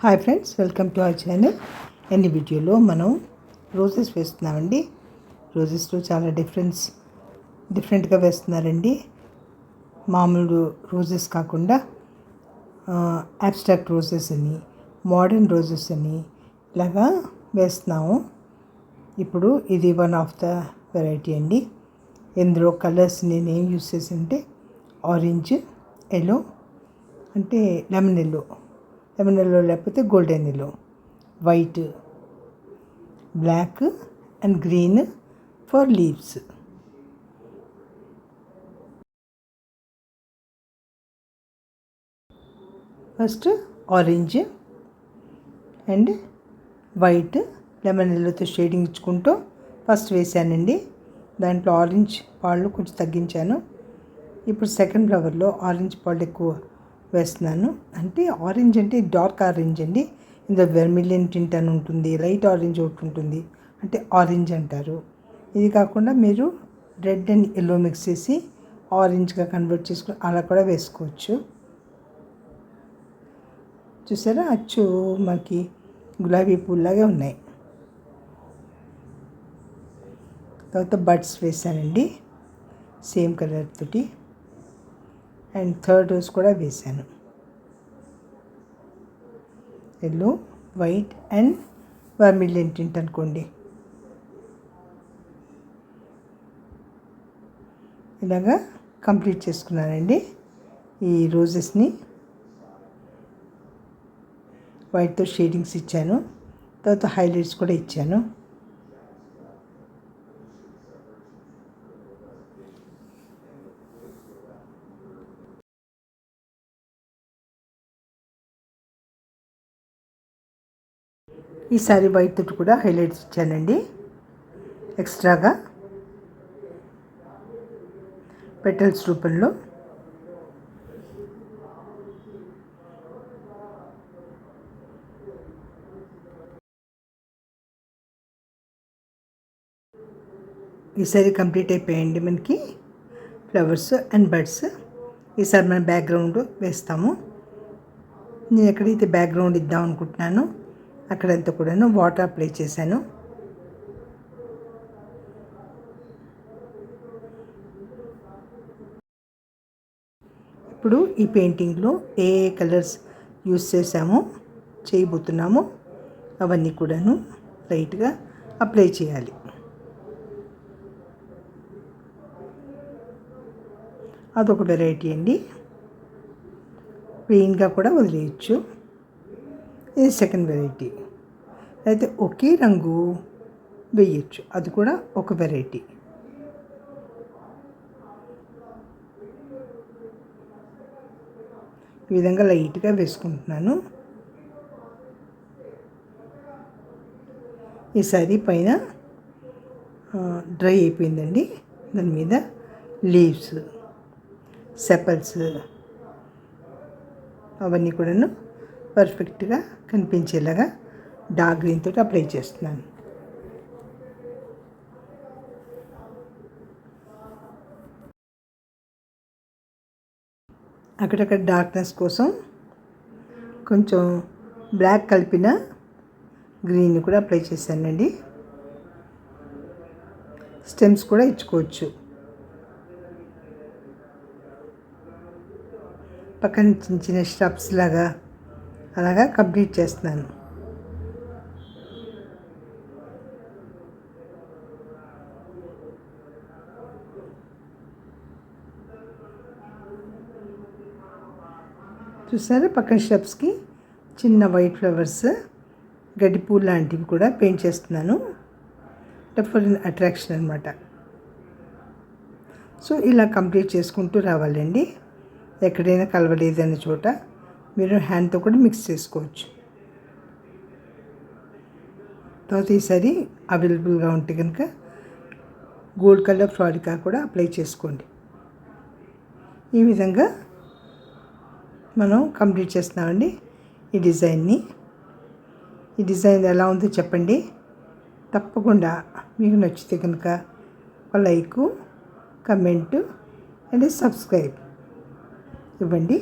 Hi friends, welcome to our channel. ఈ వీడియోలో మనం రోజెస్ వేస్తున్నామండి. రోజెస్లో చాలా డిఫరెంట్గా వేస్తున్నారండి. మామూలు రోజెస్ కాకుండా అబ్స్ట్రాక్ట్ రోజెస్ అని, మోడర్న్ రోజెస్ అని ఇలాగా వేస్తున్నాము. ఇప్పుడు ఇది వన్ ఆఫ్ ద వెరైటీ అండి. ఇందులో కలర్స్ నేను ఏం యూస్ చేసానంటే ఆరెంజ్, ఎల్లో అంటే లెమన్ ఎల్లో లేకపోతే golden yellow, white, black and green for leaves. First orange and white lemon ఎల్లోతో షేడింగ్ ఇచ్చుకుంటూ ఫస్ట్ వేసానండి. దాంట్లో ఆరెంజ్ పాళ్ళు కొంచెం తగ్గించాను. ఇప్పుడు సెకండ్ ఫ్లవర్లో ఆరెంజ్ పాళ్ళు ఎక్కువ వేస్తున్నాను. అంటే ఆరెంజ్ అంటే డార్క్ ఆరెంజ్ అండి. ఇందులో వెర్మిలియన్ టింట్ అని ఉంటుంది, లైట్ ఆరెంజ్ ఒకటి ఉంటుంది, అంటే ఆరెంజ్ అంటారు. ఇది కాకుండా మీరు రెడ్ అండ్ ఎల్లో మిక్స్ చేసి ఆరెంజ్గా కన్వర్ట్ చేసుకుని అలా కూడా వేసుకోవచ్చు. చూసారా, అచ్చు మనకి గులాబీ పూల్లాగే ఉన్నాయి. తర్వాత బడ్స్ వేసానండి సేమ్ కలర్ తోటి. అండ్ థర్డ్ రోజ్ కూడా వేసాను. ఎల్లో, వైట్ అండ్ వర్మిలియన్ టింట్ అనుకోండి. ఇలాగా కంప్లీట్ చేసుకున్నానండి ఈ రోజెస్ని. వైట్తో షేడింగ్స్ ఇచ్చాను, తర్వాత హైలైట్స్ కూడా ఇచ్చాను. ఈసారి వైట్ తోటి కూడా హైలైట్స్ ఇచ్చానండి ఎక్స్ట్రాగా పెటల్స్ రూపంలో. ఈసారి కంప్లీట్ అయిపోయాయండి మనకి ఫ్లవర్స్ అండ్ బడ్స్. ఈసారి మనం బ్యాక్గ్రౌండ్ వేస్తాము. నేను ఎక్కడైతే బ్యాక్గ్రౌండ్ ఇద్దాం అనుకుంటున్నానో అక్కడంతా కూడాను వాటర్ అప్లై చేశాను. ఇప్పుడు ఈ పెయింటింగ్లో ఏ కలర్స్ యూస్ చేసామో చేయబోతున్నామో అవన్నీ కూడాను లైట్గా అప్లై చేయాలి. అదొక వెరైటీ అండి. ప్లెయిన్గా కూడా వదిలేయచ్చు. ఇది సెకండ్ వెరైటీ. అయితే ఒకే రంగు వేయచ్చు, అది కూడా ఒక వెరైటీ. ఈ విధంగా లైట్గా వేసుకుంటున్నాను. ఈసారి పైన డ్రై అయిపోయిందండి. దాని మీద లీవ్స్, సెపల్స్ అవన్నీ కూడాను పర్ఫెక్ట్గా కనిపించేలాగా డార్క్ గ్రీన్ తోటి అప్లై చేస్తున్నాను. అక్కడక్కడ డార్క్నెస్ కోసం కొంచెం బ్లాక్ కలిపిన గ్రీన్ కూడా అప్లై చేశానండి. స్టెమ్స్ కూడా ఇచ్చుకోవచ్చు. పక్కన చిన్న చిన్న స్టబ్స్ లాగా అలాగా కంప్లీట్ చేస్తున్నాను. చూసారా, పక్కన స్టెప్స్కి చిన్న వైట్ ఫ్లవర్స్, గడ్డి పూలు లాంటివి కూడా పెయింట్ చేస్తున్నాను. ఫర్ అట్రాక్షన్ అనమాట. సో ఇలా కంప్లీట్ చేసుకుంటూ రావాలండి. ఎక్కడైనా కలవలేదనే చోట మీరు హ్యాండ్తో కూడా మిక్స్ చేసుకోవచ్చు. తర్వాత ఈసారి అవైలబుల్గా ఉంటే కనుక గోల్డ్ కలర్ ఫ్లారికా కూడా అప్లై చేసుకోండి. ఈ విధంగా మనం కంప్లీట్ చేస్తున్నామండి ఈ డిజైన్ని. ఈ డిజైన్ ఎలా ఉందో చెప్పండి. తప్పకుండా మీకు నచ్చితే కనుక ఒక లైకు, కమెంటు అండ్ సబ్స్క్రైబ్ ఇవ్వండి.